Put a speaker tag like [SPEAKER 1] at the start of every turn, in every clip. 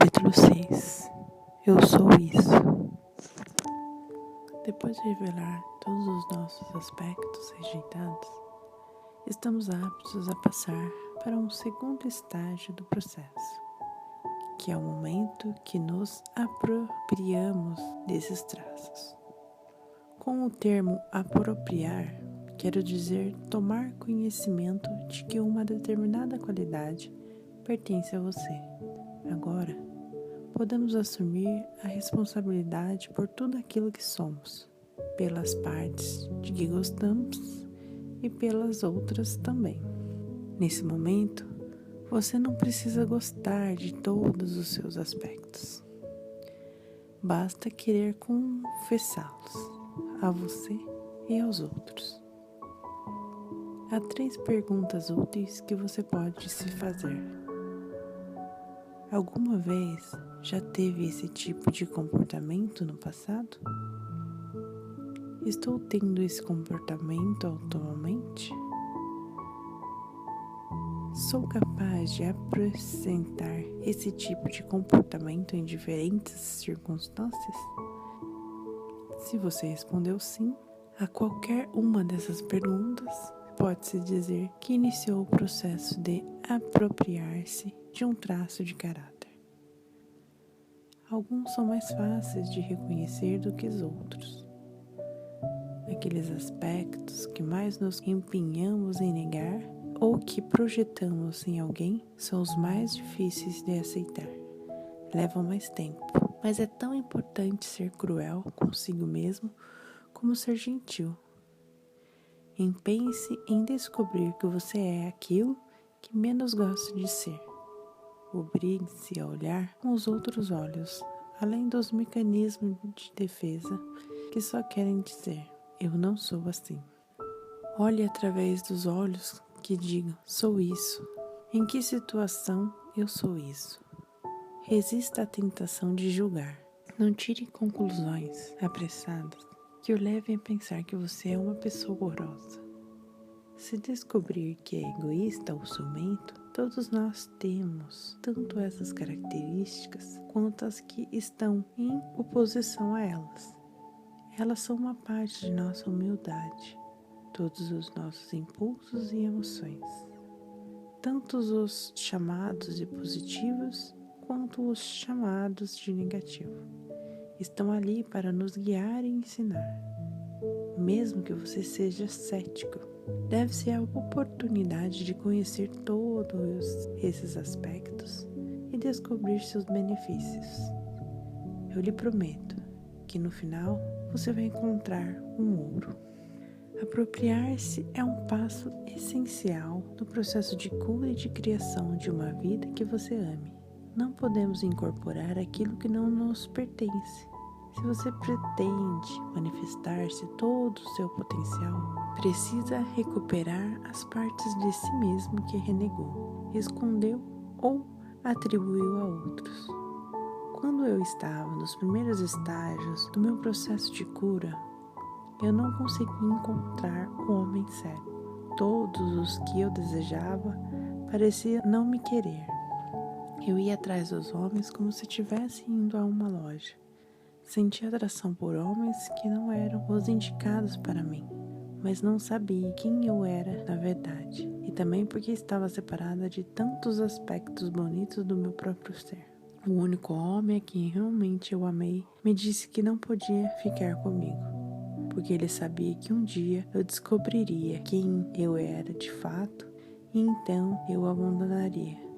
[SPEAKER 1] Capítulo 6. Eu sou isso. Depois de revelar todos os nossos aspectos rejeitados, estamos aptos a passar para um segundo estágio do processo, que é o momento que nos apropriamos desses traços. Com o termo apropriar, quero dizer tomar conhecimento de que uma determinada qualidade pertence a você. Agora, podemos assumir a responsabilidade por tudo aquilo que somos, pelas partes de que gostamos e pelas outras também. Nesse momento, você não precisa gostar de todos os seus aspectos. Basta querer confessá-los a você e aos outros. Há 3 perguntas úteis que você pode se fazer. Alguma vez já teve esse tipo de comportamento no passado? Estou tendo esse comportamento atualmente? Sou capaz de apresentar esse tipo de comportamento em diferentes circunstâncias? Se você respondeu sim a qualquer uma dessas perguntas, pode-se dizer que iniciou o processo de apropriar-se de um traço de caráter. Alguns são mais fáceis de reconhecer do que os outros. Aqueles aspectos que mais nos empenhamos em negar ou que projetamos em alguém são os mais difíceis de aceitar. Levam mais tempo, mas é tão importante ser cruel consigo mesmo como ser gentil. Empenhe-se em descobrir que você é aquilo que menos gosta de ser. Obrigue-se a olhar com os outros olhos, além dos mecanismos de defesa que só querem dizer, eu não sou assim. Olhe através dos olhos que digam, sou isso. Em que situação eu sou isso? Resista à tentação de julgar. Não tire conclusões apressadas que o levem a pensar que você é uma pessoa horrorosa. Se descobrir que é egoísta ou ciumento, todos nós temos tanto essas características quanto as que estão em oposição a elas. Elas são uma parte de nossa humildade, todos os nossos impulsos e emoções, tanto os chamados de positivos quanto os chamados de negativo, estão ali para nos guiar e ensinar. Mesmo que você seja cético, deve-se a oportunidade de conhecer todos esses aspectos e descobrir seus benefícios. Eu lhe prometo que no final você vai encontrar um ouro. Apropriar-se é um passo essencial no processo de cura e de criação de uma vida que você ame. Não podemos incorporar aquilo que não nos pertence. Se você pretende manifestar-se todo o seu potencial, precisa recuperar as partes de si mesmo que renegou, escondeu ou atribuiu a outros. Quando eu estava nos primeiros estágios do meu processo de cura, eu não consegui encontrar o homem certo. Todos os que eu desejava pareciam não me querer. Eu ia atrás dos homens como se estivesse indo a uma loja. Senti atração por homens que não eram os indicados para mim, mas não sabia quem eu era na verdade, e também porque estava separada de tantos aspectos bonitos do meu próprio ser. O único homem a quem realmente eu amei me disse que não podia ficar comigo, porque ele sabia que um dia eu descobriria quem eu era de fato e então eu o abandonaria.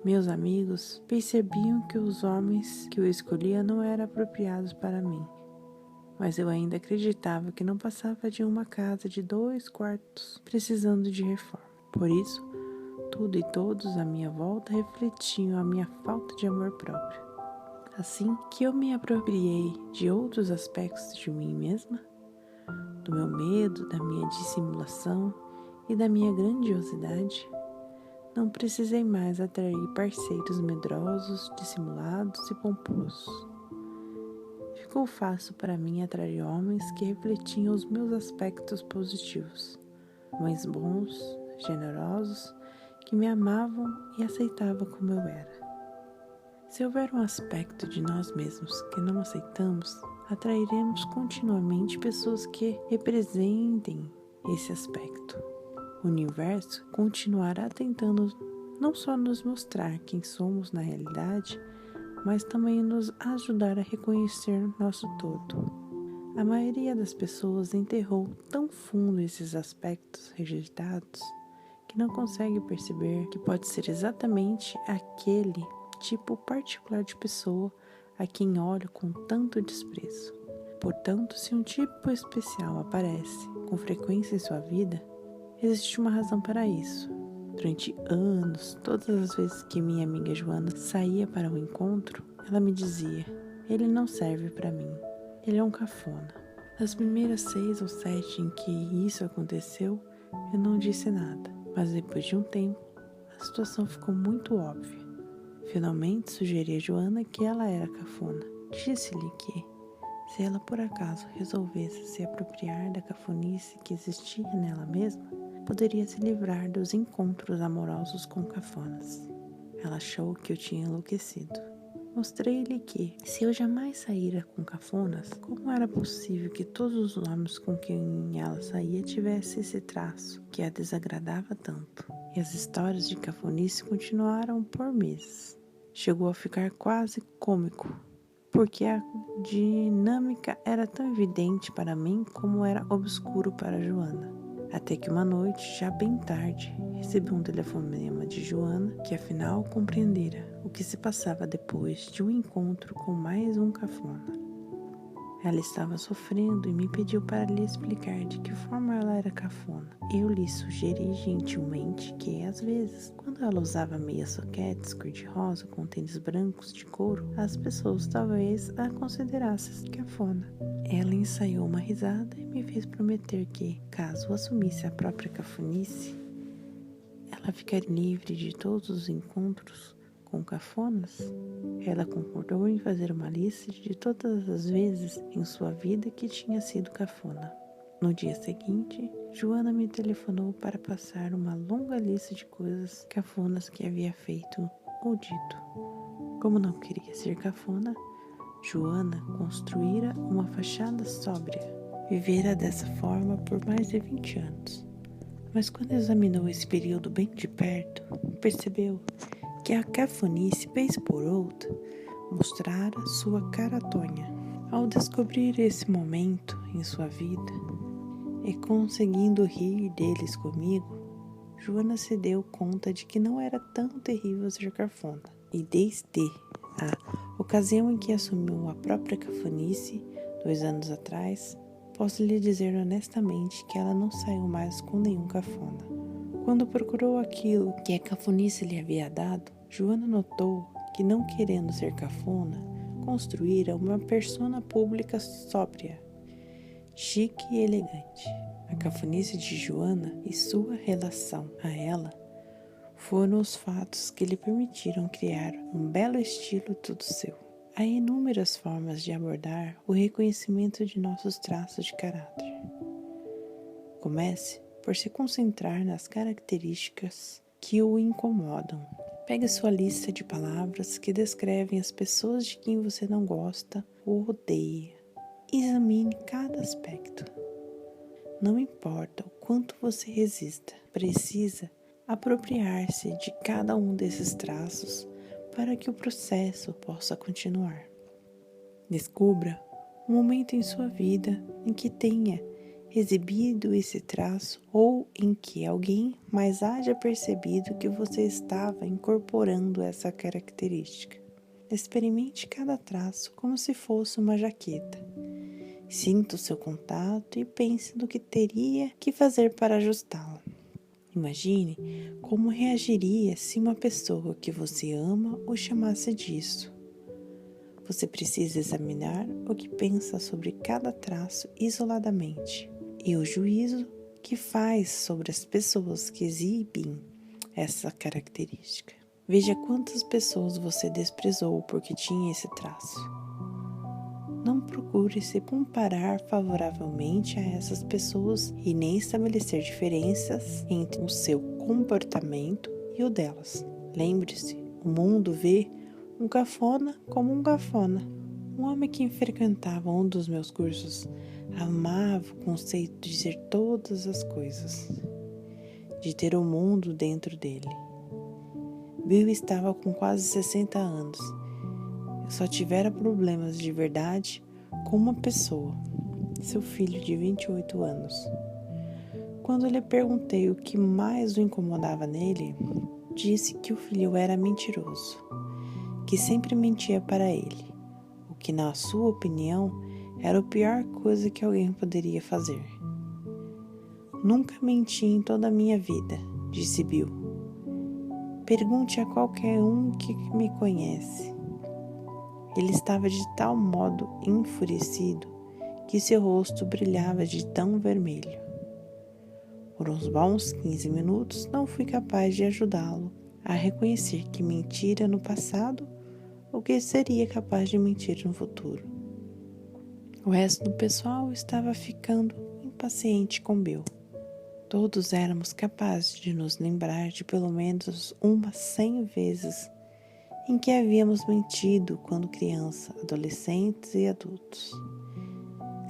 [SPEAKER 1] Meus amigos percebiam que os homens que eu escolhia não eram apropriados para mim, mas eu ainda acreditava que não passava de uma casa de 2 quartos precisando de reforma. Por isso, tudo e todos à minha volta refletiam a minha falta de amor próprio. Assim que eu me apropriei de outros aspectos de mim mesma, do meu medo, da minha dissimulação e da minha grandiosidade, não precisei mais atrair parceiros medrosos, dissimulados e pomposos. Ficou fácil para mim atrair homens que refletiam os meus aspectos positivos, homens bons, generosos, que me amavam e aceitavam como eu era. Se houver um aspecto de nós mesmos que não aceitamos, atrairemos continuamente pessoas que representem esse aspecto. O universo continuará tentando não só nos mostrar quem somos na realidade, mas também nos ajudar a reconhecer nosso todo. A maioria das pessoas enterrou tão fundo esses aspectos rejeitados que não consegue perceber que pode ser exatamente aquele tipo particular de pessoa a quem olha com tanto desprezo. Portanto, se um tipo especial aparece com frequência em sua vida, existe uma razão para isso. Durante anos, todas as vezes que minha amiga Joana saía para um encontro, ela me dizia: ele não serve para mim, ele é um cafona. Nas primeiras 6 ou 7 em que isso aconteceu, eu não disse nada, mas depois de um tempo, a situação ficou muito óbvia. Finalmente sugeri a Joana que ela era cafona. Disse-lhe que, se ela por acaso resolvesse se apropriar da cafonice que existia nela mesma, poderia se livrar dos encontros amorosos com cafonas. Ela achou que eu tinha enlouquecido. Mostrei-lhe que, se eu jamais saíra com cafonas, como era possível que todos os homens com quem ela saía tivessem esse traço que a desagradava tanto? E as histórias de cafonice continuaram por meses. Chegou a ficar quase cômico, porque a dinâmica era tão evidente para mim como era obscuro para Joana. Até que uma noite, já bem tarde, recebi um telefonema de Joana, que afinal compreendera o que se passava depois de um encontro com mais um cafona. Ela estava sofrendo e me pediu para lhe explicar de que forma ela era cafona. Eu lhe sugeri gentilmente que, às vezes, quando ela usava meias soquetes cor-de-rosa com tênis brancos de couro, as pessoas talvez a considerassem cafona. Ela ensaiou uma risada e me fez prometer que, caso assumisse a própria cafonice, ela ficaria livre de todos os encontros com cafonas. Ela concordou em fazer uma lista de todas as vezes em sua vida que tinha sido cafona. No dia seguinte, Joana me telefonou para passar uma longa lista de coisas cafonas que havia feito ou dito. Como não queria ser cafona, Joana construíra uma fachada sóbria. Vivera dessa forma por mais de 20 anos. Mas quando examinou esse período bem de perto, percebeu que a cafonice, vez por outra, mostrara sua cara tonha. Ao descobrir esse momento em sua vida e conseguindo rir deles comigo, Joana se deu conta de que não era tão terrível ser cafona. E desde a ocasião em que assumiu a própria cafonice, 2 anos atrás, posso lhe dizer honestamente que ela não saiu mais com nenhum cafona. Quando procurou aquilo que a cafonice lhe havia dado, Joana notou que, não querendo ser cafona, construíra uma persona pública sóbria, chique e elegante. A cafonice de Joana e sua relação a ela foram os fatos que lhe permitiram criar um belo estilo todo seu. Há inúmeras formas de abordar o reconhecimento de nossos traços de caráter. Comece por se concentrar nas características que o incomodam. Pegue sua lista de palavras que descrevem as pessoas de quem você não gosta ou odeia. Examine cada aspecto. Não importa o quanto você resista, precisa apropriar-se de cada um desses traços para que o processo possa continuar. Descubra um momento em sua vida em que tenha exibido esse traço ou em que alguém mais haja percebido que você estava incorporando essa característica. Experimente cada traço como se fosse uma jaqueta. Sinta o seu contato e pense no que teria que fazer para ajustá-la. Imagine como reagiria se uma pessoa que você ama o chamasse disso. Você precisa examinar o que pensa sobre cada traço isoladamente e o juízo que faz sobre as pessoas que exibem essa característica. Veja quantas pessoas você desprezou porque tinha esse traço. Não procure se comparar favoravelmente a essas pessoas e nem estabelecer diferenças entre o seu comportamento e o delas. Lembre-se, o mundo vê um cafona como um cafona. Um homem que frequentava um dos meus cursos amava o conceito de ser todas as coisas, de ter o mundo dentro dele. Bill estava com quase 60 anos. Eu só tivera problemas de verdade com uma pessoa, seu filho de 28 anos. Quando lhe perguntei o que mais o incomodava nele, disse que o filho era mentiroso, que sempre mentia para ele, o que na sua opinião era a pior coisa que alguém poderia fazer. Nunca menti em toda a minha vida, disse Bill. Pergunte a qualquer um que me conhece. Ele estava de tal modo enfurecido que seu rosto brilhava de tão vermelho. Por uns bons 15 minutos não fui capaz de ajudá-lo a reconhecer que mentira no passado ou que seria capaz de mentir no futuro. O resto do pessoal estava ficando impaciente com Bill. Todos éramos capazes de nos lembrar de pelo menos umas 100 vezes em que havíamos mentido quando criança, adolescentes e adultos,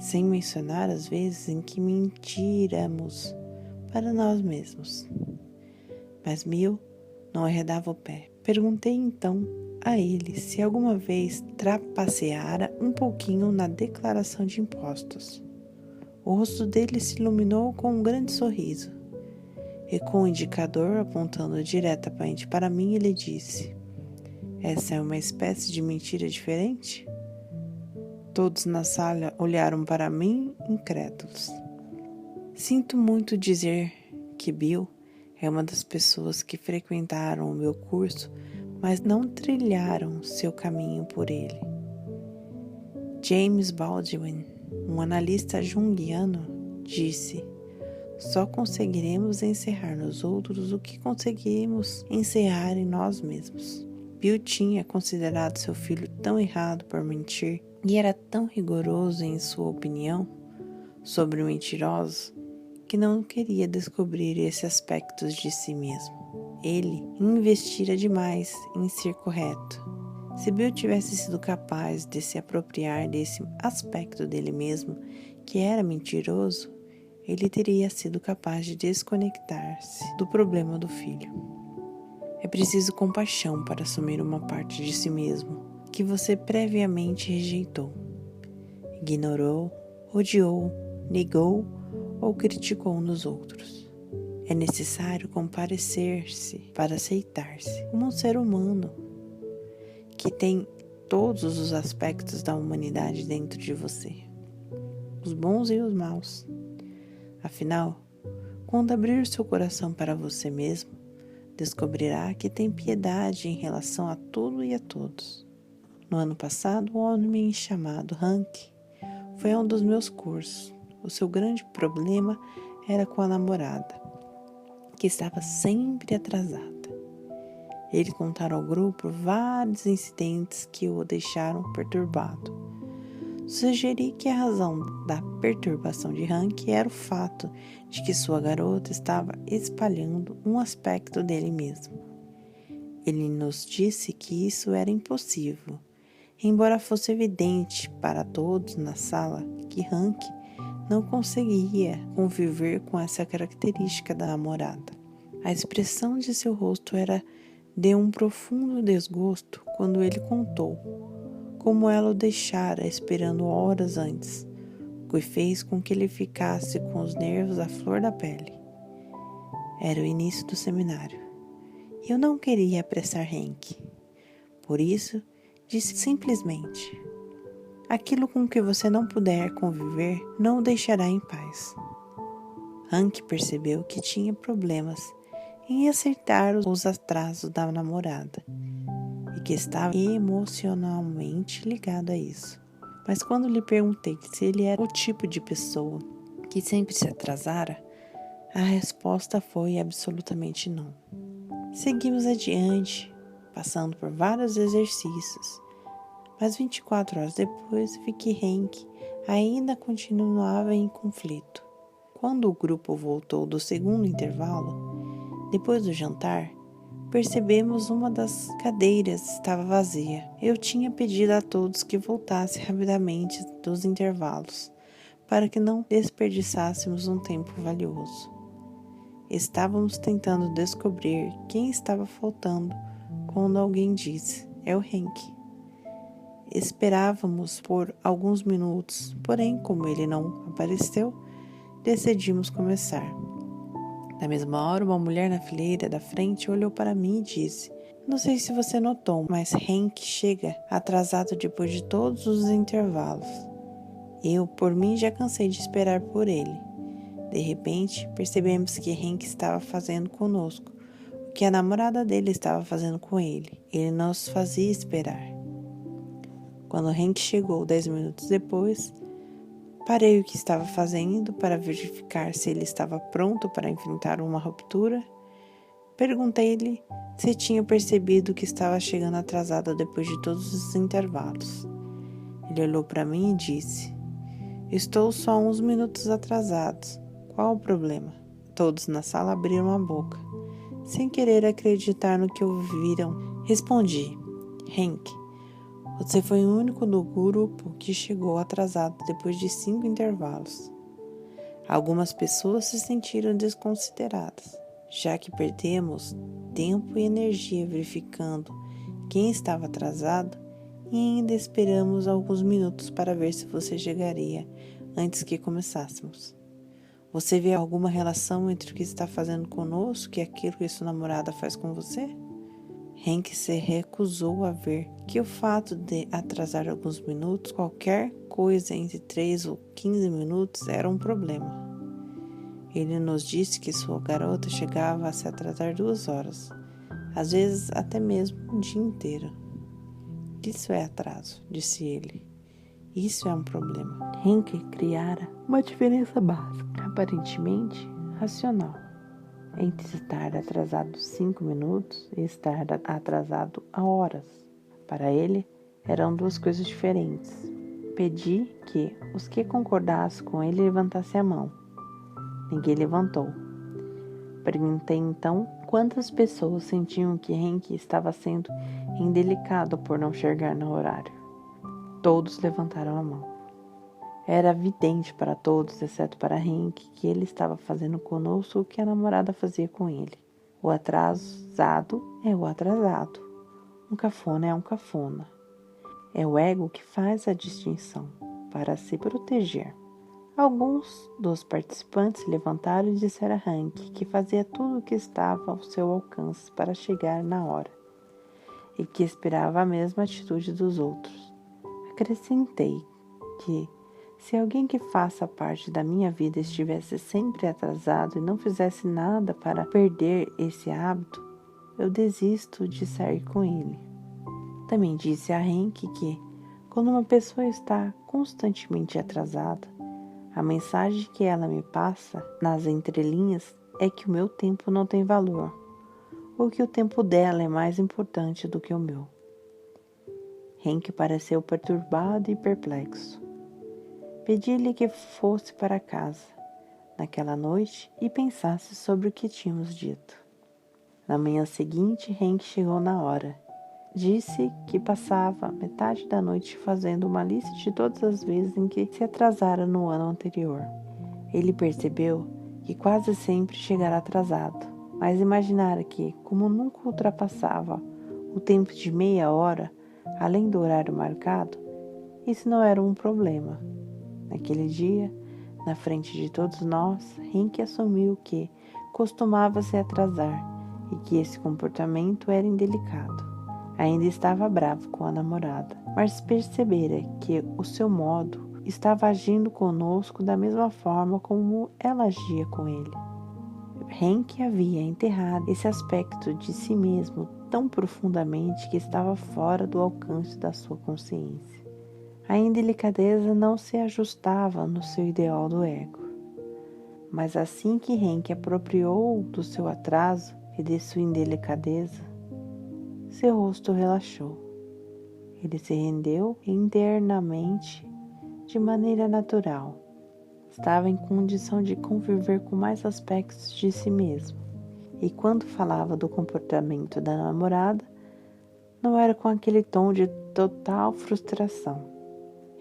[SPEAKER 1] sem mencionar as vezes em que mentíramos para nós mesmos. Mas Bill não arredava o pé. Perguntei então a ele se alguma vez trapaceara um pouquinho na declaração de impostos. O rosto dele se iluminou com um grande sorriso, e com o indicador apontando diretamente para mim, ele disse: essa é uma espécie de mentira diferente? Todos na sala olharam para mim, incrédulos. Sinto muito dizer que Bill é uma das pessoas que frequentaram o meu curso, mas não trilharam seu caminho por ele. James Baldwin, um analista junguiano, disse: só conseguiremos encerrar nos outros o que conseguimos encerrar em nós mesmos. Bill tinha considerado seu filho tão errado por mentir e era tão rigoroso em sua opinião sobre mentirosos que não queria descobrir esses aspectos de si mesmo. Ele investira demais em ser correto. Se Bill tivesse sido capaz de se apropriar desse aspecto dele mesmo, que era mentiroso, ele teria sido capaz de desconectar-se do problema do filho. É preciso compaixão para assumir uma parte de si mesmo que você previamente rejeitou, ignorou, odiou, negou ou criticou nos outros. É necessário comparecer-se para aceitar-se como um ser humano que tem todos os aspectos da humanidade dentro de você, os bons e os maus. Afinal, quando abrir seu coração para você mesmo, descobrirá que tem piedade em relação a tudo e a todos. No ano passado, um homem chamado Hank foi a um dos meus cursos. O seu grande problema era com a namorada, que estava sempre atrasada. Ele contara ao grupo vários incidentes que o deixaram perturbado. Sugeri que a razão da perturbação de Hank era o fato de que sua garota estava espalhando um aspecto dele mesmo. Ele nos disse que isso era impossível, embora fosse evidente para todos na sala que Hank não conseguia conviver com essa característica da namorada. A expressão de seu rosto era de um profundo desgosto quando ele contou como ela o deixara esperando horas antes, o que fez com que ele ficasse com os nervos à flor da pele. Era o início do seminário. Eu não queria apressar Hank. Por isso, disse simplesmente: aquilo com que você não puder conviver não o deixará em paz. Hank percebeu que tinha problemas em aceitar os atrasos da namorada e que estava emocionalmente ligado a isso. Mas quando lhe perguntei se ele era o tipo de pessoa que sempre se atrasara, a resposta foi absolutamente não. Seguimos adiante, passando por vários exercícios, mas 24 horas depois vi que Hank ainda continuava em conflito. Quando o grupo voltou do segundo intervalo, depois do jantar, percebemos uma das cadeiras estava vazia. Eu tinha pedido a todos que voltassem rapidamente dos intervalos, para que não desperdiçássemos um tempo valioso. Estávamos tentando descobrir quem estava faltando quando alguém disse: "É o Henk." Esperávamos por alguns minutos, porém, como ele não apareceu, decidimos começar. Na mesma hora, uma mulher na fileira da frente olhou para mim e disse: "Não sei se você notou, mas Henk chega atrasado depois de todos os intervalos." Eu, por mim, já cansei de esperar por ele. De repente, percebemos que Henk estava fazendo conosco o que a namorada dele estava fazendo com ele. Ele nos fazia esperar. Quando Henk chegou 10 minutos depois, parei o que estava fazendo para verificar se ele estava pronto para enfrentar uma ruptura. Perguntei-lhe se tinha percebido que estava chegando atrasado depois de todos os intervalos. Ele olhou para mim e disse: "Estou só uns minutos atrasados. Qual o problema?" Todos na sala abriram a boca, sem querer acreditar no que ouviram. Respondi: "Henk, você foi o único do grupo que chegou atrasado depois de 5 intervalos." Algumas pessoas se sentiram desconsideradas, já que perdemos tempo e energia verificando quem estava atrasado e ainda esperamos alguns minutos para ver se você chegaria antes que começássemos. Você vê alguma relação entre o que está fazendo conosco e aquilo que sua namorada faz com você? Henk se recusou a ver que o fato de atrasar alguns minutos, qualquer coisa entre 3 ou 15 minutos, era um problema. Ele nos disse que sua garota chegava a se atrasar 2 horas, às vezes até mesmo um dia inteiro. "Isso é atraso", disse ele. "Isso é um problema." Henk criara uma diferença básica, aparentemente racional, entre estar atrasado 5 minutos e estar atrasado há horas. Para ele, eram 2 coisas diferentes. Pedi que os que concordassem com ele levantassem a mão. Ninguém levantou. Perguntei então quantas pessoas sentiam que Henk estava sendo indelicado por não chegar no horário. Todos levantaram a mão. Era evidente para todos, exceto para Henk, que ele estava fazendo conosco o que a namorada fazia com ele. O atrasado é o atrasado. Um cafona é um cafona. É o ego que faz a distinção, para se proteger. Alguns dos participantes levantaram e disseram a Henk que fazia tudo o que estava ao seu alcance para chegar na hora, e que esperava a mesma atitude dos outros. Acrescentei que, se alguém que faça parte da minha vida estivesse sempre atrasado e não fizesse nada para perder esse hábito, eu desisto de sair com ele. Também disse a Henk que, quando uma pessoa está constantemente atrasada, a mensagem que ela me passa nas entrelinhas é que o meu tempo não tem valor, ou que o tempo dela é mais importante do que o meu. Henk pareceu perturbado e perplexo. Pedi-lhe que fosse para casa naquela noite e pensasse sobre o que tínhamos dito. Na manhã seguinte, Henk chegou na hora. Disse que passava metade da noite fazendo uma lista de todas as vezes em que se atrasara no ano anterior. Ele percebeu que quase sempre chegara atrasado, mas imaginara que, como nunca ultrapassava o tempo de meia hora, além do horário marcado, isso não era um problema. Naquele dia, na frente de todos nós, Henk assumiu que costumava se atrasar e que esse comportamento era indelicado. Ainda estava bravo com a namorada, mas percebera que o seu modo estava agindo conosco da mesma forma como ela agia com ele. Henk havia enterrado esse aspecto de si mesmo tão profundamente que estava fora do alcance da sua consciência. A indelicadeza não se ajustava no seu ideal do ego. Mas assim que Henk apropriou do seu atraso e de sua indelicadeza, seu rosto relaxou. Ele se rendeu internamente de maneira natural. Estava em condição de conviver com mais aspectos de si mesmo E quando falava do comportamento da namorada, não era com aquele tom de total frustração.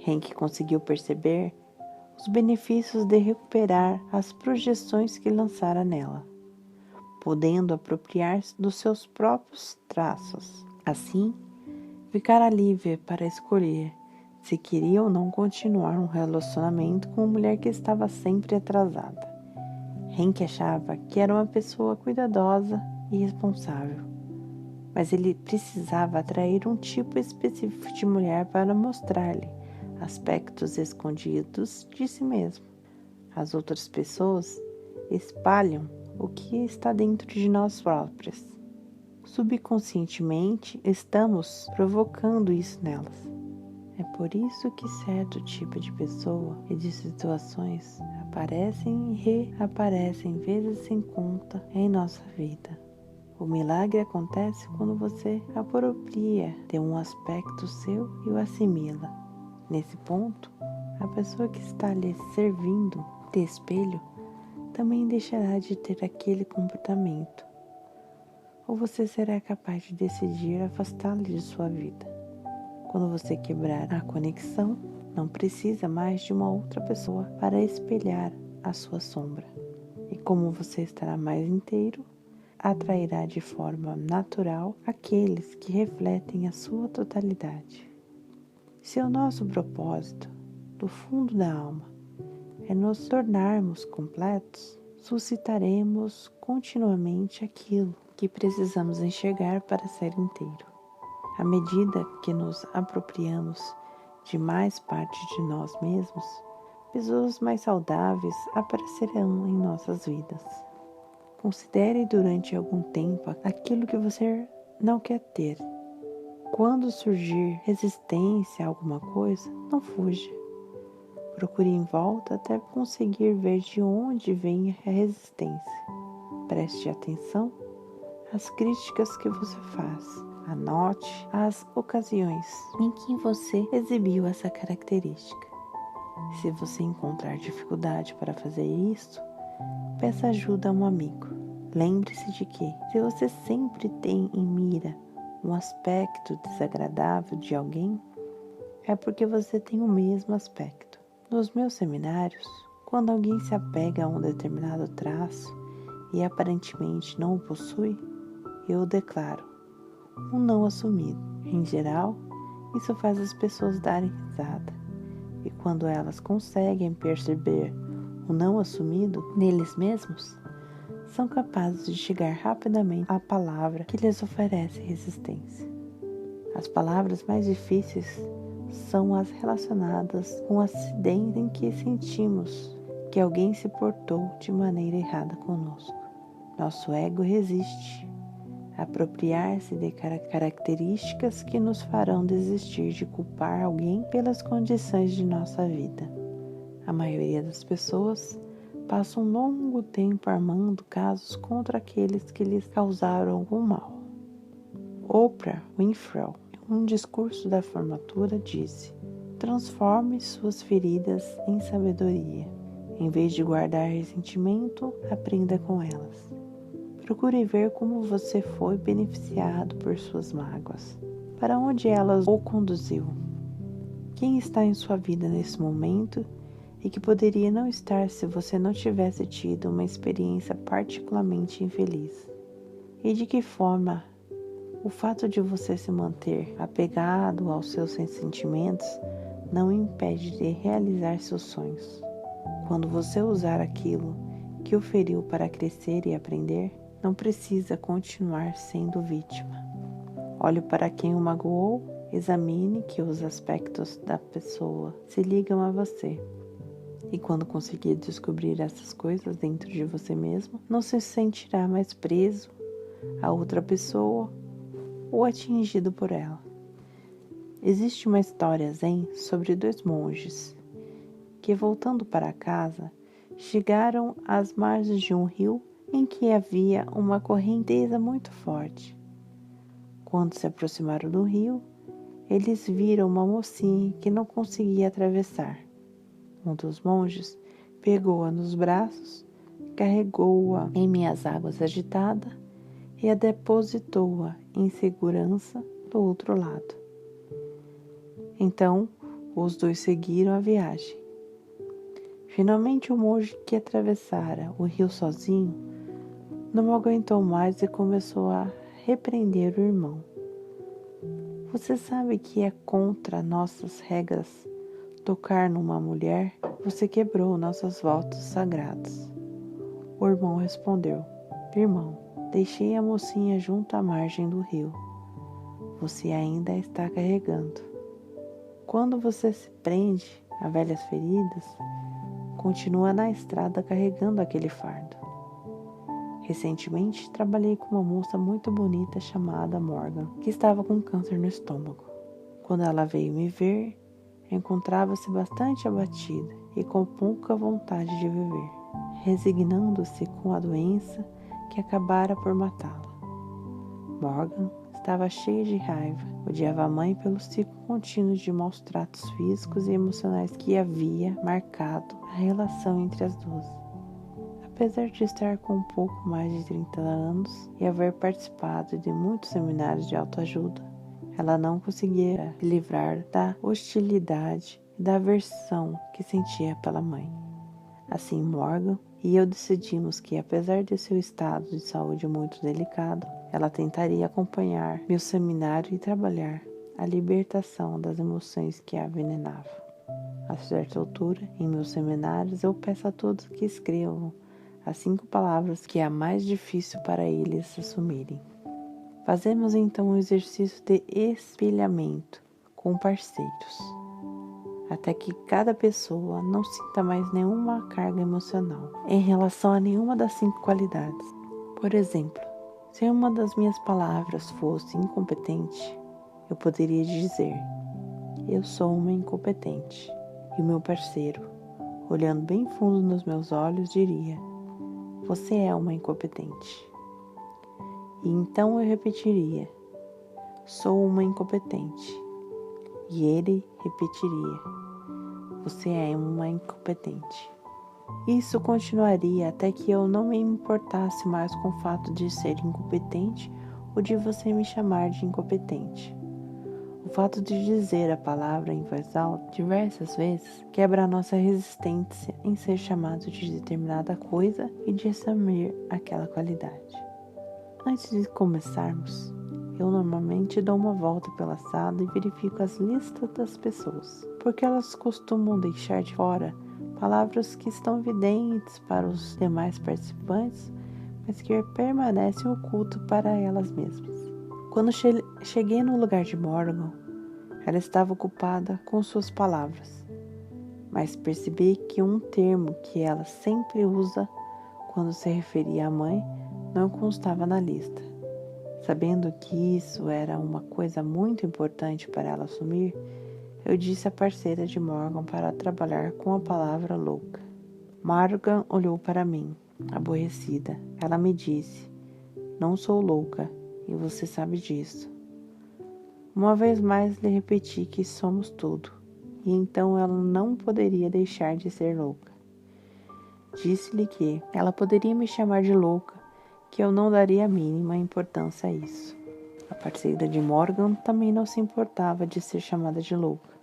[SPEAKER 1] Henk conseguiu perceber os benefícios de recuperar as projeções que lançara nela, podendo apropriar-se dos seus próprios traços. Assim, ficara livre para escolher se queria ou não continuar um relacionamento com uma mulher que estava sempre atrasada. Henk achava que era uma pessoa cuidadosa e responsável, mas ele precisava atrair um tipo específico de mulher para mostrar-lhe aspectos escondidos de si mesmo. As outras pessoas espalham o que está dentro de nós próprias. Subconscientemente, estamos provocando isso nelas. É por isso que certo tipo de pessoa e de situações aparecem e reaparecem vezes sem conta em nossa vida. O milagre acontece quando você apropria de um aspecto seu e o assimila. Nesse ponto, a pessoa que está lhe servindo de espelho também deixará de ter aquele comportamento, ou você será capaz de decidir afastá-lo de sua vida. Quando você quebrar a conexão, não precisa mais de uma outra pessoa para espelhar a sua sombra. E como você estará mais inteiro, atrairá de forma natural aqueles que refletem a sua totalidade. Se o nosso propósito, do fundo da alma, é nos tornarmos completos, suscitaremos continuamente aquilo que precisamos enxergar para ser inteiro. À medida que nos apropriamos de mais parte de nós mesmos, pessoas mais saudáveis aparecerão em nossas vidas. Considere durante algum tempo aquilo que você não quer ter. Quando surgir resistência a alguma coisa, não fuja. Procure em volta até conseguir ver de onde vem a resistência. Preste atenção às críticas que você faz. Anote as ocasiões em que você exibiu essa característica. Se você encontrar dificuldade para fazer isso, peça ajuda a um amigo. Lembre-se de que, se você sempre tem em mira um aspecto desagradável de alguém, é porque você tem o mesmo aspecto. Nos meus seminários, quando alguém se apega a um determinado traço e aparentemente não o possui, eu declaro um não assumido. Em geral, isso faz as pessoas darem risada. E quando elas conseguem perceber o não assumido neles mesmos, são capazes de chegar rapidamente à palavra que lhes oferece resistência. As palavras mais difíceis são as relacionadas com o acidente em que sentimos que alguém se portou de maneira errada conosco. Nosso ego resiste a apropriar-se de características que nos farão desistir de culpar alguém pelas condições de nossa vida. A maioria das pessoas passa um longo tempo armando casos contra aqueles que lhes causaram algum mal. Oprah Winfrey, em um discurso da formatura, disse: transforme suas feridas em sabedoria. Em vez de guardar ressentimento, aprenda com elas. Procure ver como você foi beneficiado por suas mágoas. Para onde elas o conduziu? Quem está em sua vida nesse momento e que poderia não estar se você não tivesse tido uma experiência particularmente infeliz? E de que forma o fato de você se manter apegado aos seus sentimentos não impede de realizar seus sonhos? Quando você usar aquilo que o feriu para crescer e aprender, não precisa continuar sendo vítima. Olhe para quem o magoou, examine que os aspectos da pessoa se ligam a você. E quando conseguir descobrir essas coisas dentro de você mesmo, não se sentirá mais preso a outra pessoa ou atingido por ela. Existe uma história zen sobre 2 monges que, voltando para casa, chegaram às margens de um rio em que havia uma correnteza muito forte. Quando se aproximaram do rio, eles viram uma mocinha que não conseguia atravessar. Um dos monges pegou-a nos braços, carregou-a em minhas águas agitadas e a depositou-a em segurança do outro lado. Então, os dois seguiram a viagem. Finalmente, o monge que atravessara o rio sozinho não aguentou mais e começou a repreender o irmão. Você sabe que é contra nossas regras tocar numa mulher? Você quebrou nossos votos sagrados. O irmão respondeu: Irmão, deixei a mocinha junto à margem do rio. Você ainda a está carregando. Quando você se prende a velhas feridas, continua na estrada carregando aquele fardo. Recentemente, trabalhei com uma moça muito bonita chamada Morgan, que estava com câncer no estômago. Quando ela veio me ver, encontrava-se bastante abatida e com pouca vontade de viver, resignando-se com a doença que acabara por matá-la. Morgan estava cheia de raiva, odiava a mãe pelo ciclo contínuo de maus tratos físicos e emocionais que havia marcado a relação entre as duas. Apesar de estar com um pouco mais de 30 anos e haver participado de muitos seminários de autoajuda, ela não conseguia se livrar da hostilidade e da aversão que sentia pela mãe. Assim, Morgan e eu decidimos que, apesar de seu estado de saúde muito delicado, ela tentaria acompanhar meu seminário e trabalhar a libertação das emoções que a envenenavam. A certa altura, em meus seminários, eu peço a todos que escrevam as 5 palavras que é mais difícil para eles assumirem. Fazemos então um exercício de espelhamento com parceiros, até que cada pessoa não sinta mais nenhuma carga emocional em relação a nenhuma das 5 qualidades. Por exemplo, se uma das minhas palavras fosse incompetente, eu poderia dizer: eu sou uma incompetente. E o meu parceiro, olhando bem fundo nos meus olhos, diria: você é uma incompetente. E então eu repetiria: sou uma incompetente. E ele repetiria: você é uma incompetente. Isso continuaria até que eu não me importasse mais com o fato de ser incompetente ou de você me chamar de incompetente. O fato de dizer a palavra em voz alta diversas vezes quebra a nossa resistência em ser chamado de determinada coisa e de assumir aquela qualidade. Antes de começarmos, eu normalmente dou uma volta pela sala e verifico as listas das pessoas, porque elas costumam deixar de fora palavras que estão evidentes para os demais participantes, mas que permanecem ocultas para elas mesmas. Quando cheguei no lugar de Morgan, ela estava ocupada com suas palavras, mas percebi que um termo que ela sempre usa quando se referia à mãe não constava na lista. Sabendo que isso era uma coisa muito importante para ela assumir, eu disse à parceira de Morgan para trabalhar com a palavra louca. Morgan olhou para mim, aborrecida. Ela me disse: não sou louca, e você sabe disso. Uma vez mais lhe repeti que somos tudo, e então ela não poderia deixar de ser louca. Disse-lhe que ela poderia me chamar de louca, que eu não daria a mínima importância a isso. A parceira de Morgan também não se importava de ser chamada de louca.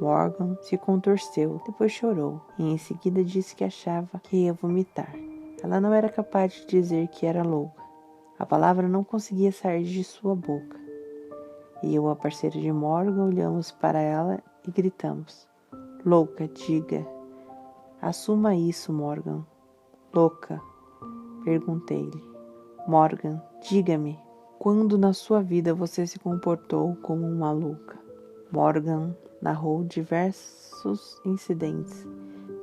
[SPEAKER 1] Morgan se contorceu, depois chorou, e em seguida disse que achava que ia vomitar. Ela não era capaz de dizer que era louca. A palavra não conseguia sair de sua boca. E eu, a parceira de Morgan, olhamos para ela e gritamos: louca, diga. Assuma isso, Morgan. Louca, perguntei-lhe. Morgan, diga-me, quando na sua vida você se comportou como uma louca? Morgan narrou diversos incidentes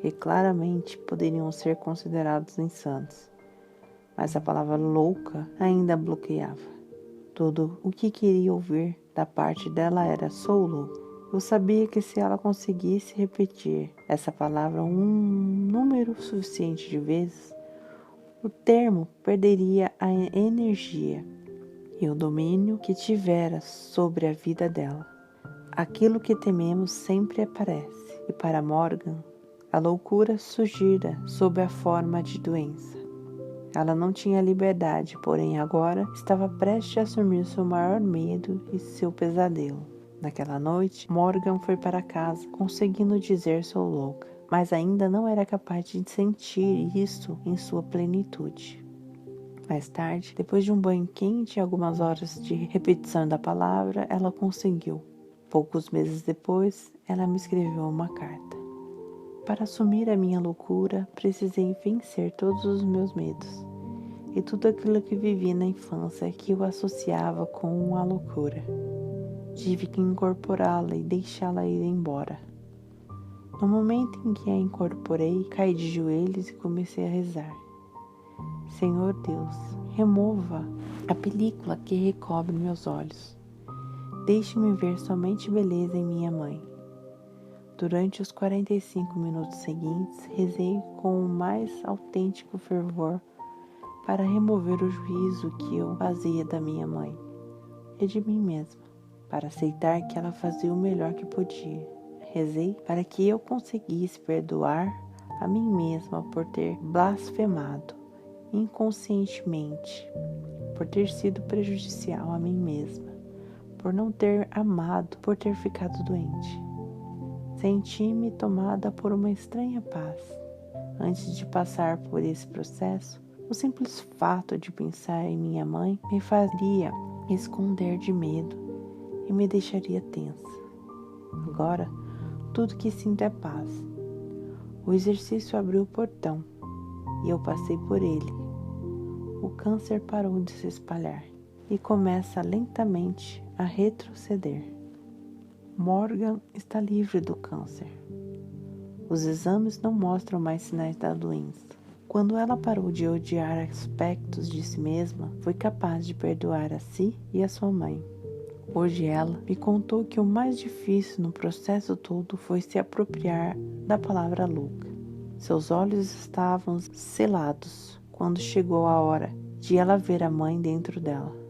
[SPEAKER 1] que claramente poderiam ser considerados insanos, mas a palavra louca ainda bloqueava. Tudo o que queria ouvir da parte dela era: sou louco. Eu sabia que se ela conseguisse repetir essa palavra um número suficiente de vezes, o termo perderia a energia e o domínio que tivera sobre a vida dela. Aquilo que tememos sempre aparece, e para Morgan, A loucura surgira sob a forma de doença. Ela não tinha liberdade, porém agora estava prestes a assumir seu maior medo e seu pesadelo. Naquela noite, Morgan foi para casa, conseguindo dizer sou louca, mas ainda não era capaz de sentir isso em sua plenitude. Mais tarde, depois de um banho quente e algumas horas de repetição da palavra, ela conseguiu. Poucos meses depois, ela me escreveu uma carta. Para assumir a minha loucura, precisei vencer todos os meus medos e tudo aquilo que vivi na infância que eu associava com a loucura. Tive que incorporá-la e deixá-la ir embora. No momento em que a incorporei, caí de joelhos e comecei a rezar. Senhor Deus, remova a película que recobre meus olhos. Deixe-me ver somente beleza em minha mãe. Durante os 45 minutos seguintes, rezei com o mais autêntico fervor para remover o juízo que eu fazia da minha mãe e de mim mesma, para aceitar que ela fazia o melhor que podia. Rezei para que eu conseguisse perdoar a mim mesma por ter blasfemado inconscientemente, por ter sido prejudicial a mim mesma, por não ter amado, por ter ficado doente. Senti-me tomada por uma estranha paz. Antes de passar por esse processo, o simples fato de pensar em minha mãe me faria esconder de medo e me deixaria tensa. Agora, tudo que sinto é paz. O exercício abriu o portão e eu passei por ele. O câncer parou de se espalhar e começa lentamente a retroceder. Morgan está livre do câncer. Os exames não mostram mais sinais da doença. Quando ela parou de odiar aspectos de si mesma, foi capaz de perdoar a si e a sua mãe. Hoje ela me contou que o mais difícil no processo todo foi se apropriar da palavra louca. Seus olhos estavam selados quando chegou a hora de ela ver a mãe dentro dela.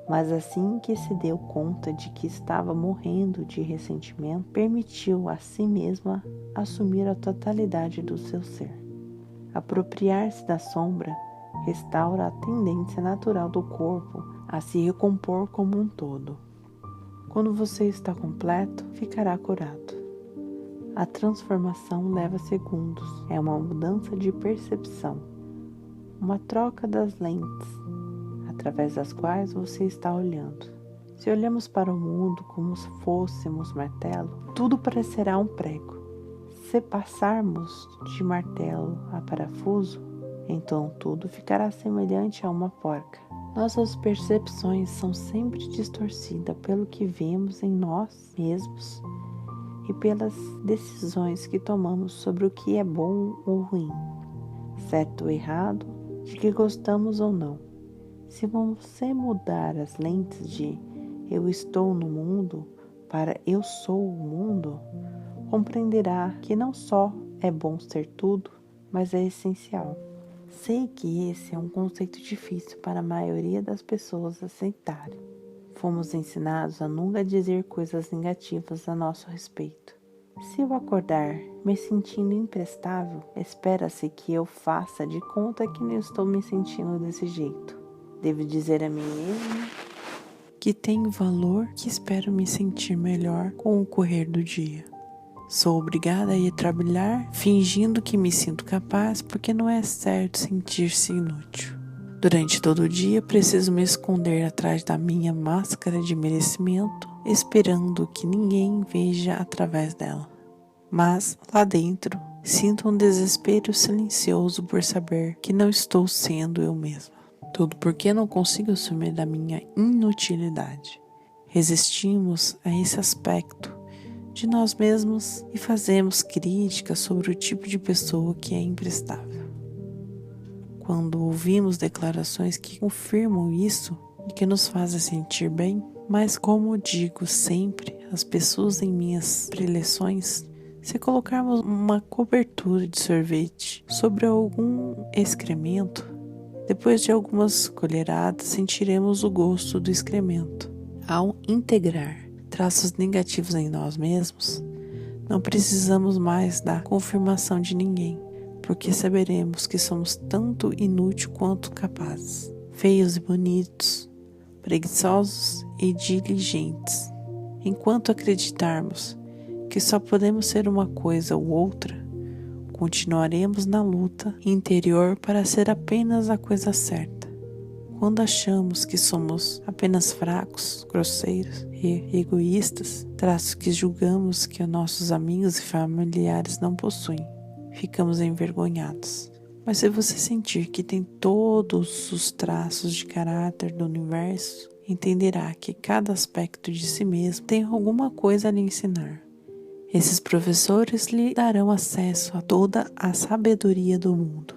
[SPEAKER 1] Mas assim que se deu conta de que estava morrendo de ressentimento, permitiu a si mesma assumir a totalidade do seu ser. Apropriar-se da sombra restaura a tendência natural do corpo a se recompor como um todo. Quando você está completo, ficará curado. A transformação leva segundos, é uma mudança de percepção, uma troca das lentes através das quais você está olhando. Se olhamos para o mundo como se fôssemos martelo, tudo parecerá um prego. Se passarmos de martelo a parafuso, então tudo ficará semelhante a uma porca. Nossas percepções são sempre distorcidas pelo que vemos em nós mesmos e pelas decisões que tomamos sobre o que é bom ou ruim, certo ou errado, de que gostamos ou não. Se você mudar as lentes de eu estou no mundo para eu sou o mundo, compreenderá que não só é bom ser tudo, mas é essencial. Sei que esse é um conceito difícil para a maioria das pessoas aceitarem. Fomos ensinados a nunca dizer coisas negativas a nosso respeito. Se eu acordar me sentindo imprestável, espera-se que eu faça de conta que não estou me sentindo desse jeito. Devo dizer a mim mesma que tenho valor, que espero me sentir melhor com o correr do dia. Sou obrigada a ir trabalhar fingindo que me sinto capaz porque não é certo sentir-se inútil. Durante todo o dia preciso me esconder atrás da minha máscara de merecimento, esperando que ninguém veja através dela. Mas lá dentro sinto um desespero silencioso por saber que não estou sendo eu mesma. Tudo porque não consigo assumir da minha inutilidade. Resistimos a esse aspecto de nós mesmos e fazemos críticas sobre o tipo de pessoa que é imprestável. Quando ouvimos declarações que confirmam isso e que nos fazem sentir bem, mas como digo sempre às pessoas em minhas preleções, se colocarmos uma cobertura de sorvete sobre algum excremento, depois de algumas colheradas, sentiremos o gosto do excremento. Ao integrar traços negativos em nós mesmos, Não precisamos mais da confirmação de ninguém, porque saberemos que somos tanto inúteis quanto capazes, feios e bonitos, preguiçosos e diligentes. Enquanto acreditarmos que só podemos ser uma coisa ou outra, continuaremos na luta interior para ser apenas a coisa certa. Quando achamos que somos apenas fracos, grosseiros e egoístas, traços que julgamos que nossos amigos e familiares não possuem, ficamos envergonhados. Mas se você sentir que tem todos os traços de caráter do universo, entenderá que cada aspecto de si mesmo tem alguma coisa a lhe ensinar. Esses professores lhe darão acesso a toda a sabedoria do mundo.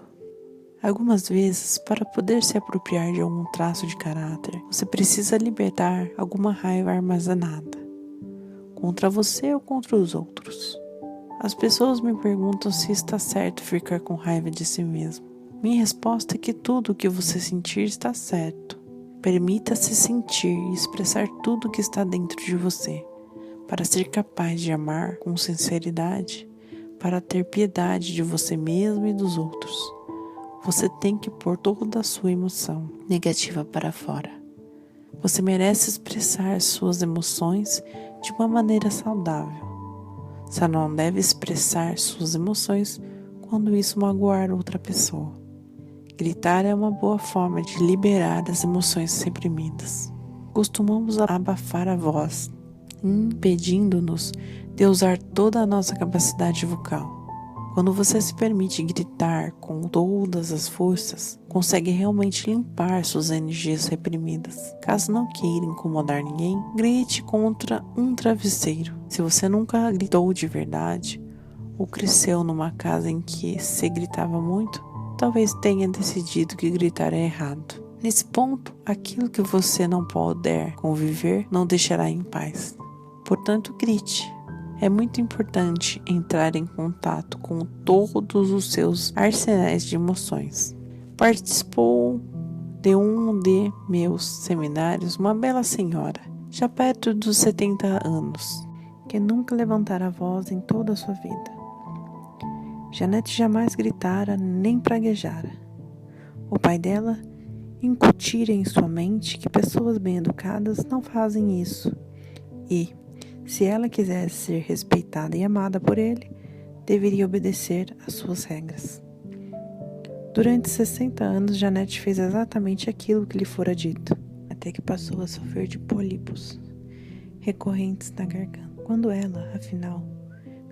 [SPEAKER 1] Algumas vezes, para poder se apropriar de algum traço de caráter, você precisa libertar alguma raiva armazenada, contra você ou contra os outros. As pessoas me perguntam se está certo ficar com raiva de si mesmo. Minha resposta é que tudo o que você sentir está certo. Permita-se sentir e expressar tudo o que está dentro de você, para ser capaz de amar com sinceridade, para ter piedade de você mesmo e dos outros. Você tem que pôr toda a sua emoção negativa para fora. Você merece expressar suas emoções de uma maneira saudável. Só não deve expressar suas emoções quando isso magoar outra pessoa. Gritar é uma boa forma de liberar as emoções reprimidas. Costumamos abafar a voz, impedindo-nos de usar toda a nossa capacidade vocal. Quando você se permite gritar com todas as forças, consegue realmente limpar suas energias reprimidas. Caso não queira incomodar ninguém, grite contra um travesseiro. Se você nunca gritou de verdade, ou cresceu numa casa em que se gritava muito, talvez tenha decidido que gritar é errado. Nesse ponto, aquilo que você não puder conviver não deixará em paz. Portanto, grite. É muito importante entrar em contato com todos os seus arsenais de emoções. Participou de um de meus seminários uma bela senhora, já perto dos 70 anos, que nunca levantara a voz em toda a sua vida. Janete jamais gritara nem praguejara. O pai dela incutira em sua mente que pessoas bem educadas não fazem isso e, se ela quisesse ser respeitada e amada por ele, deveria obedecer às suas regras. Durante 60 anos, Janete fez exatamente aquilo que lhe fora dito, até que passou a sofrer de pólipos recorrentes na garganta. Quando ela, afinal,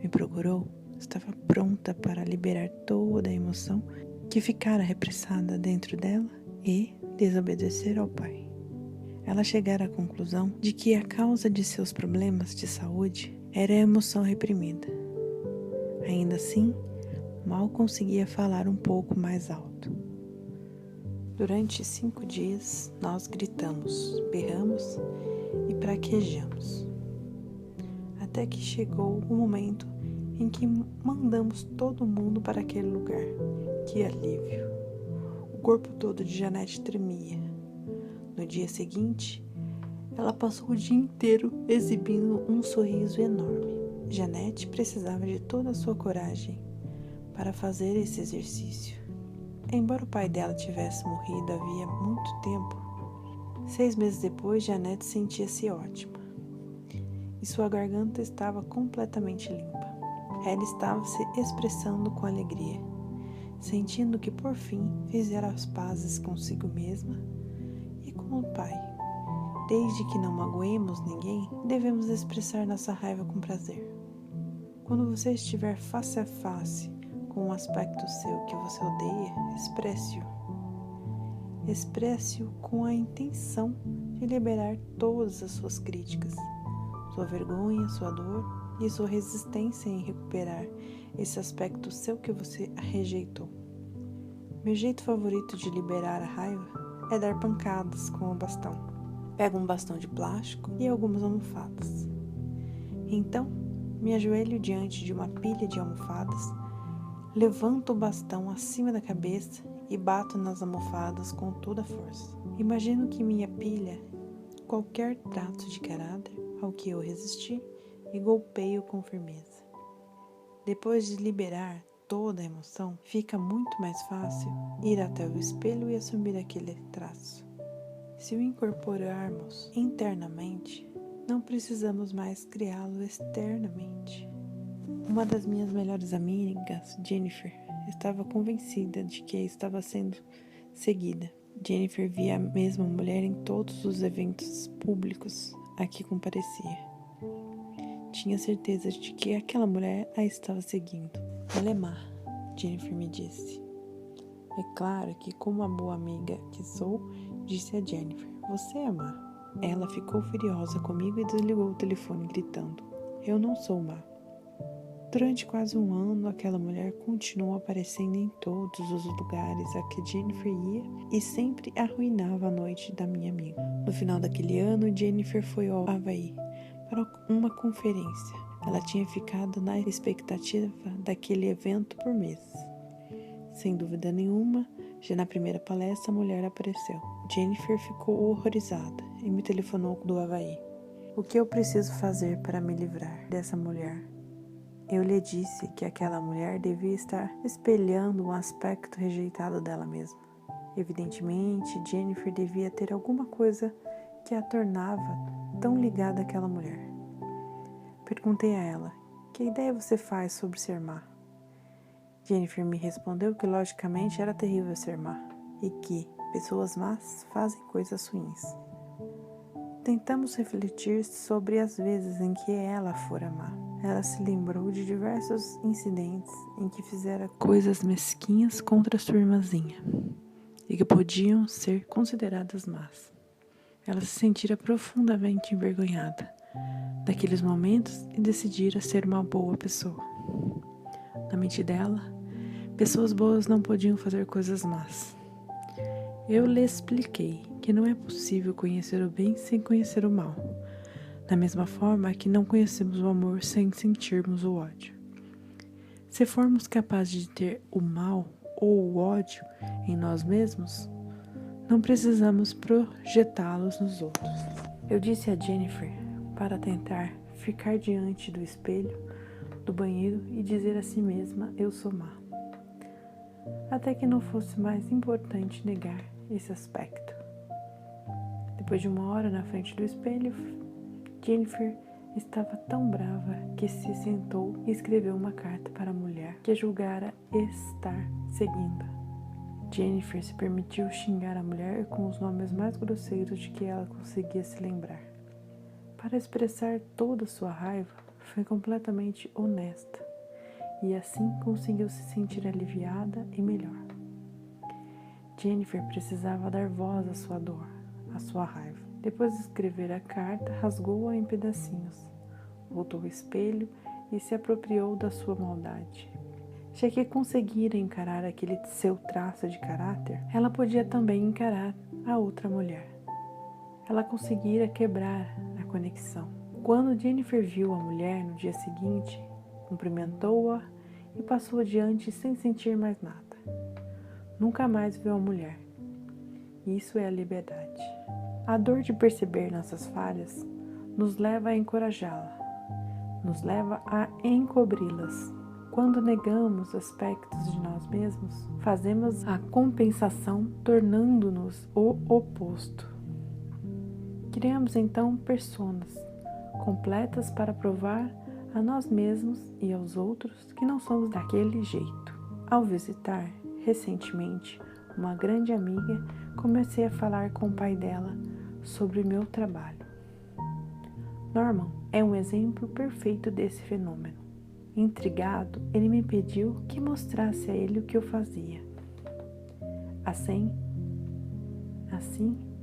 [SPEAKER 1] me procurou, estava pronta para liberar toda a emoção que ficara repressada dentro dela e desobedecer ao pai. Ela chegara à conclusão de que a causa de seus problemas de saúde era a emoção reprimida. Ainda assim, mal conseguia falar um pouco mais alto. Durante 5 dias, nós gritamos, berramos e praquejamos. Até que chegou o momento em que mandamos todo mundo para aquele lugar. Que alívio! O corpo todo de Janete tremia. No dia seguinte, ela passou o dia inteiro exibindo um sorriso enorme. Janete precisava de toda a sua coragem para fazer esse exercício. Embora o pai dela tivesse morrido havia muito tempo, 6 meses depois, Janete sentia-se ótima. E sua garganta estava completamente limpa. Ela estava se expressando com alegria, sentindo que por fim fizera as pazes consigo mesma e com o pai. Desde que não magoemos ninguém, devemos expressar nossa raiva com prazer. Quando você estiver face a face com um aspecto seu que você odeia, expresse-o. Expresse-o com a intenção de liberar todas as suas críticas, sua vergonha, sua dor e sua resistência em recuperar esse aspecto seu que você rejeitou. Meu jeito favorito de liberar a raiva é dar pancadas com o bastão. Pego um bastão de plástico e algumas almofadas. Então, me ajoelho diante de uma pilha de almofadas, levanto o bastão acima da cabeça e bato nas almofadas com toda a força. Imagino que minha pilha, qualquer traço de caráter ao que eu resisti, e golpeio com firmeza. Depois de liberar toda a emoção, fica muito mais fácil ir até o espelho e assumir aquele traço. Se o incorporarmos internamente, não precisamos mais criá-lo externamente. Uma das minhas melhores amigas, Jennifer, estava convencida de que estava sendo seguida. Jennifer via a mesma mulher em todos os eventos públicos a que comparecia. Tinha certeza de que aquela mulher a estava seguindo. Ela é má, Jennifer me disse. É claro que, como a boa amiga que sou, disse a Jennifer, você é má. Ela ficou furiosa comigo e desligou o telefone gritando, eu não sou má. Durante quase um ano, aquela mulher continuou aparecendo em todos os lugares a que Jennifer ia e sempre arruinava a noite da minha amiga. No final daquele ano, Jennifer foi ao Havaí para uma conferência. Ela tinha ficado na expectativa daquele evento por meses. Sem dúvida nenhuma, já na primeira palestra a mulher apareceu. Jennifer ficou horrorizada e me telefonou do Havaí. O que eu preciso fazer para me livrar dessa mulher? Eu lhe disse que aquela mulher devia estar espelhando um aspecto rejeitado dela mesma. Evidentemente, Jennifer devia ter alguma coisa que a tornava tão ligada àquela mulher. Perguntei a ela, que ideia você faz sobre ser má? Jennifer me respondeu que logicamente era terrível ser má e que pessoas más fazem coisas ruins. Tentamos refletir sobre as vezes em que ela fora má. Ela se lembrou de diversos incidentes em que fizera coisas mesquinhas contra sua irmãzinha e que podiam ser consideradas más. Ela se sentira profundamente envergonhada daqueles momentos e decidira ser uma boa pessoa. Na mente dela, pessoas boas não podiam fazer coisas más. Eu lhe expliquei que não é possível conhecer o bem sem conhecer o mal, da mesma forma que não conhecemos o amor sem sentirmos o ódio. Se formos capazes de ter o mal ou o ódio em nós mesmos, não precisamos projetá-los nos outros. Eu disse a Jennifer para tentar ficar diante do espelho do banheiro e dizer a si mesma, eu sou má. Até que não fosse mais importante negar esse aspecto. Depois de uma hora na frente do espelho, Jennifer estava tão brava que se sentou e escreveu uma carta para a mulher que julgara estar seguindo. Jennifer se permitiu xingar a mulher com os nomes mais grosseiros de que ela conseguia se lembrar. Para expressar toda sua raiva, foi completamente honesta e assim conseguiu se sentir aliviada e melhor. Jennifer precisava dar voz à sua dor, à sua raiva. Depois de escrever a carta, rasgou-a em pedacinhos, voltou ao espelho e se apropriou da sua maldade. Já que conseguira encarar aquele seu traço de caráter, ela podia também encarar a outra mulher. Ela conseguira quebrar a conexão. Quando Jennifer viu a mulher no dia seguinte, cumprimentou-a e passou adiante sem sentir mais nada. Nunca mais viu a mulher. Isso é a liberdade. A dor de perceber nossas falhas nos leva a encorajá-la, nos leva a encobri-las. Quando negamos aspectos de nós mesmos, fazemos a compensação tornando-nos o oposto. Criamos então personas completas para provar a nós mesmos e aos outros que não somos daquele jeito. Ao visitar recentemente uma grande amiga, comecei a falar com o pai dela sobre o meu trabalho. Norman é um exemplo perfeito desse fenômeno. Intrigado, ele me pediu que mostrasse a ele o que eu fazia. Assim,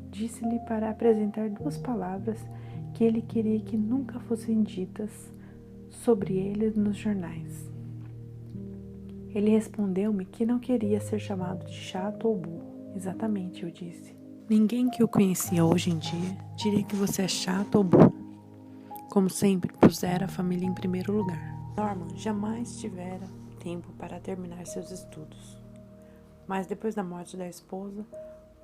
[SPEAKER 1] disse-lhe para apresentar 2 palavras que ele queria que nunca fossem ditas sobre ele nos jornais. Ele respondeu-me que não queria ser chamado de chato ou burro. Exatamente, eu disse. Ninguém que o conhecia hoje em dia diria que você é chato ou burro. Como sempre, pusera a família em primeiro lugar. Norman jamais tivera tempo para terminar seus estudos. Mas depois da morte da esposa,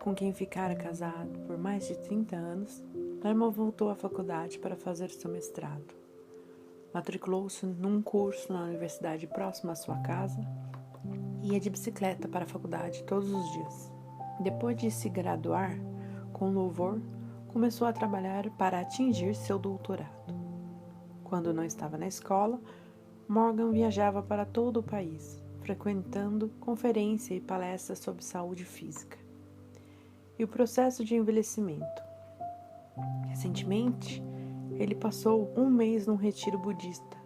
[SPEAKER 1] com quem ficara casado por mais de 30 anos, Norman voltou à faculdade para fazer seu mestrado. Matriculou-se num curso na universidade próxima à sua casa e ia de bicicleta para a faculdade todos os dias. Depois de se graduar com louvor, começou a trabalhar para atingir seu doutorado. Quando não estava na escola, Morgan viajava para todo o país, frequentando conferências e palestras sobre saúde física e o processo de envelhecimento. Recentemente, ele passou um mês num retiro budista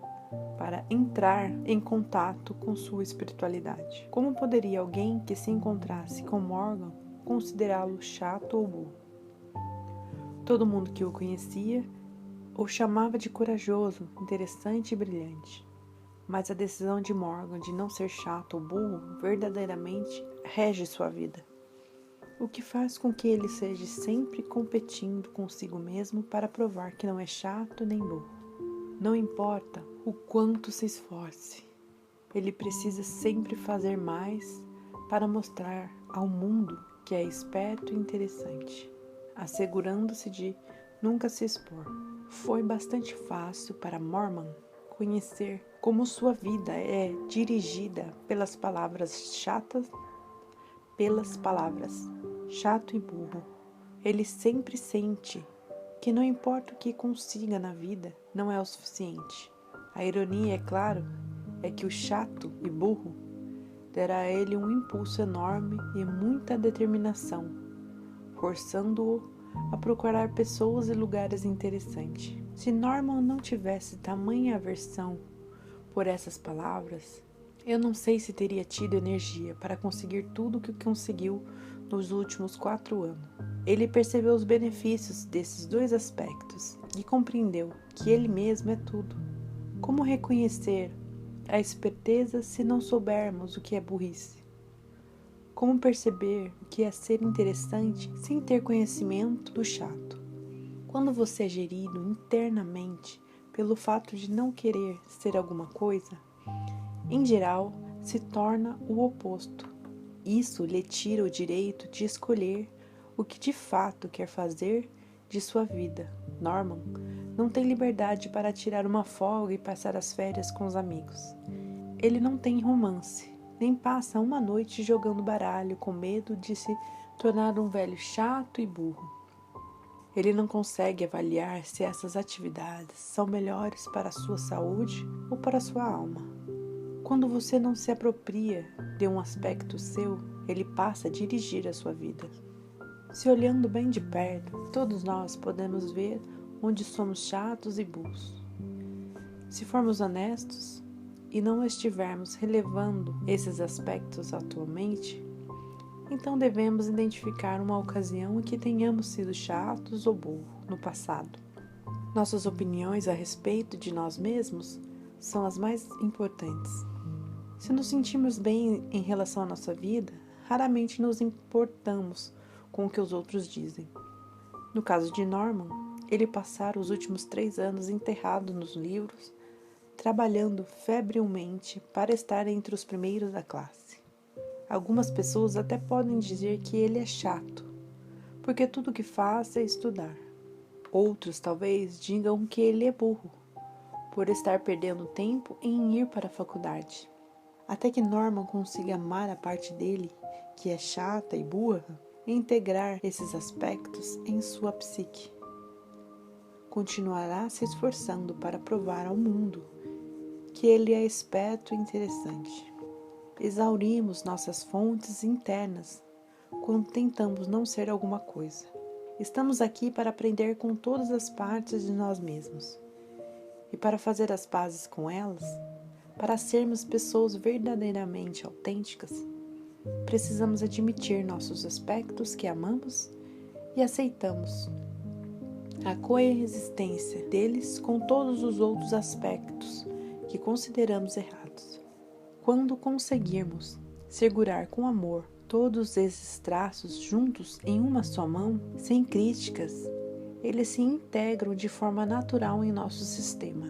[SPEAKER 1] para entrar em contato com sua espiritualidade. Como poderia alguém que se encontrasse com Morgan considerá-lo chato ou burro? Todo mundo que o conhecia o chamava de corajoso, interessante e brilhante. Mas a decisão de Morgan de não ser chato ou burro verdadeiramente rege sua vida, o que faz com que ele seja sempre competindo consigo mesmo para provar que não é chato nem burro. Não importa o quanto se esforce, ele precisa sempre fazer mais para mostrar ao mundo que é esperto e interessante, assegurando-se de nunca se expor. Foi bastante fácil para Mormon conhecer como sua vida é dirigida pelas palavras chatas, chato e burro. Ele sempre sente que não importa o que consiga na vida, não é o suficiente. A ironia, é claro, é que o chato e burro terá a ele um impulso enorme e muita determinação, forçando-o a procurar pessoas e lugares interessantes. Se Norman não tivesse tamanha aversão por essas palavras, eu não sei se teria tido energia para conseguir tudo o que conseguiu nos últimos 4 anos. Ele percebeu os benefícios desses 2 aspectos e compreendeu que ele mesmo é tudo. Como reconhecer a esperteza se não soubermos o que é burrice? Como perceber o que é ser interessante sem ter conhecimento do chato? Quando você é gerido internamente pelo fato de não querer ser alguma coisa, em geral, se torna o oposto. Isso lhe tira o direito de escolher o que de fato quer fazer de sua vida. Norman não tem liberdade para tirar uma folga e passar as férias com os amigos. Ele não tem romance, nem passa uma noite jogando baralho com medo de se tornar um velho chato e burro. Ele não consegue avaliar se essas atividades são melhores para a sua saúde ou para a sua alma. Quando você não se apropria de um aspecto seu, ele passa a dirigir a sua vida. Se olhando bem de perto, todos nós podemos ver onde somos chatos e burros. Se formos honestos e não estivermos relevando esses aspectos atualmente, então devemos identificar uma ocasião em que tenhamos sido chatos ou burros no passado. Nossas opiniões a respeito de nós mesmos são as mais importantes. Se nos sentimos bem em relação à nossa vida, raramente nos importamos com o que os outros dizem. No caso de Norman, ele passara os últimos 3 anos enterrado nos livros, trabalhando febrilmente para estar entre os primeiros da classe. Algumas pessoas até podem dizer que ele é chato, porque tudo o que faz é estudar. Outros talvez digam que ele é burro, por estar perdendo tempo em ir para a faculdade. Até que Norman consiga amar a parte dele, que é chata e burra, e integrar esses aspectos em sua psique. Continuará se esforçando para provar ao mundo que ele é esperto e interessante. Exaurimos nossas fontes internas quando tentamos não ser alguma coisa. Estamos aqui para aprender com todas as partes de nós mesmos. E para fazer as pazes com elas, para sermos pessoas verdadeiramente autênticas, precisamos admitir nossos aspectos que amamos e aceitamos a coexistência deles com todos os outros aspectos que consideramos errados. Quando conseguirmos segurar com amor todos esses traços juntos em uma só mão, sem críticas, eles se integram de forma natural em nosso sistema.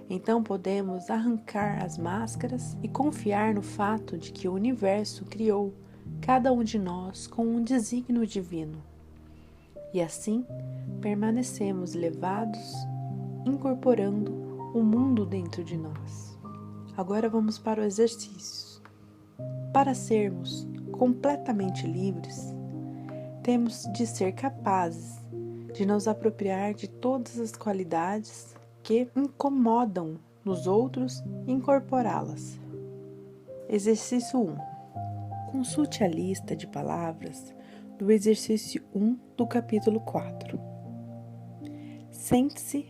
[SPEAKER 1] Então podemos arrancar as máscaras e confiar no fato de que o universo criou cada um de nós com um desígnio divino. E assim permanecemos levados, incorporando o mundo dentro de nós. Agora vamos para o exercício. Para sermos completamente livres, temos de ser capazes de nos apropriar de todas as qualidades que incomodam nos outros e incorporá-las. Exercício 1. Consulte a lista de palavras do exercício 1 do capítulo 4. Sente-se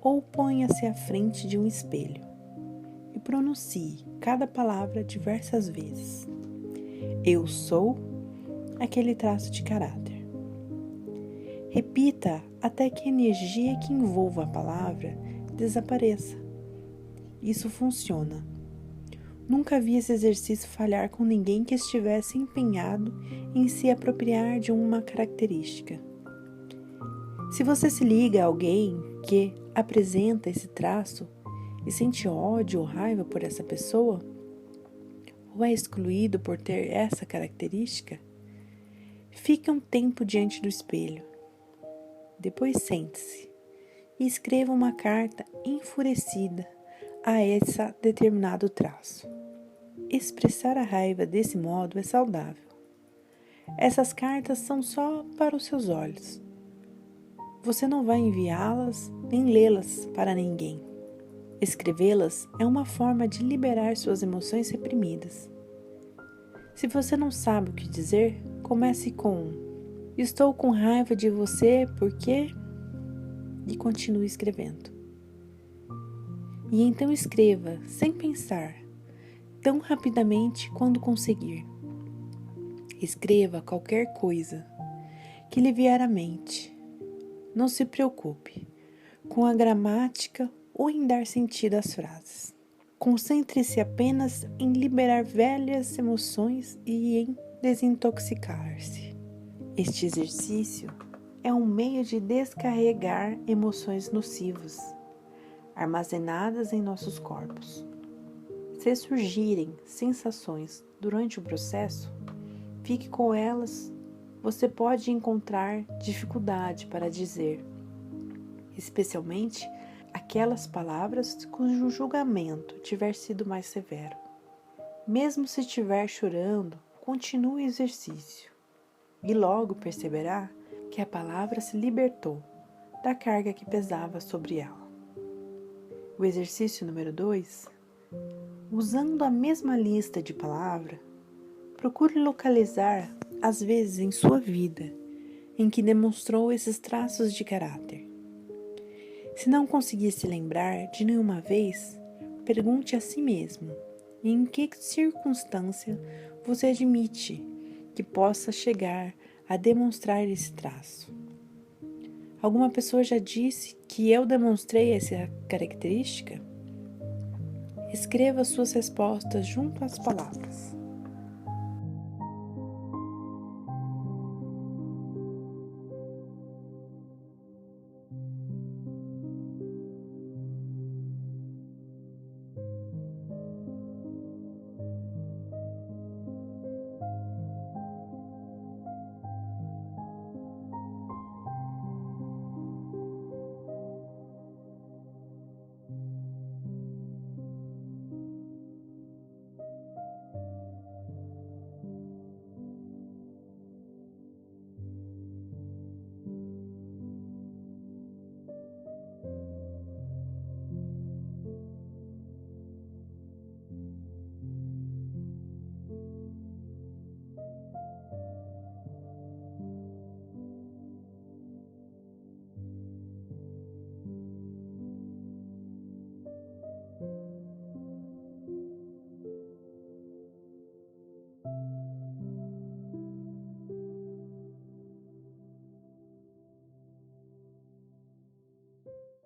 [SPEAKER 1] ou ponha-se à frente de um espelho e pronuncie cada palavra diversas vezes. Eu sou aquele traço de caráter. Repita até que a energia que envolva a palavra desapareça. Isso funciona. Nunca vi esse exercício falhar com ninguém que estivesse empenhado em se apropriar de uma característica. Se você se liga a alguém que apresenta esse traço e sente ódio ou raiva por essa pessoa, ou é excluído por ter essa característica, fique um tempo diante do espelho. Depois sente-se e escreva uma carta enfurecida a esse determinado traço. Expressar a raiva desse modo é saudável. Essas cartas são só para os seus olhos. Você não vai enviá-las nem lê-las para ninguém. Escrevê-las é uma forma de liberar suas emoções reprimidas. Se você não sabe o que dizer, comece com estou com raiva de você porque... e continue escrevendo. E então escreva, sem pensar, tão rapidamente quando conseguir. Escreva qualquer coisa que lhe vier à mente. Não se preocupe com a gramática ou em dar sentido às frases. Concentre-se apenas em liberar velhas emoções e em desintoxicar-se. Este exercício é um meio de descarregar emoções nocivas, armazenadas em nossos corpos. Se surgirem sensações durante o processo, fique com elas. Você pode encontrar dificuldade para dizer, especialmente aquelas palavras cujo julgamento tiver sido mais severo. Mesmo se estiver chorando, continue o exercício e logo perceberá que a palavra se libertou da carga que pesava sobre ela. O exercício número 2. Usando a mesma lista de palavras, procure localizar as vezes em sua vida em que demonstrou esses traços de caráter. Se não conseguir se lembrar de nenhuma vez, pergunte a si mesmo em que circunstância você admite que possa chegar a demonstrar esse traço. Alguma pessoa já disse que eu demonstrei essa característica? Escreva suas respostas junto às palavras.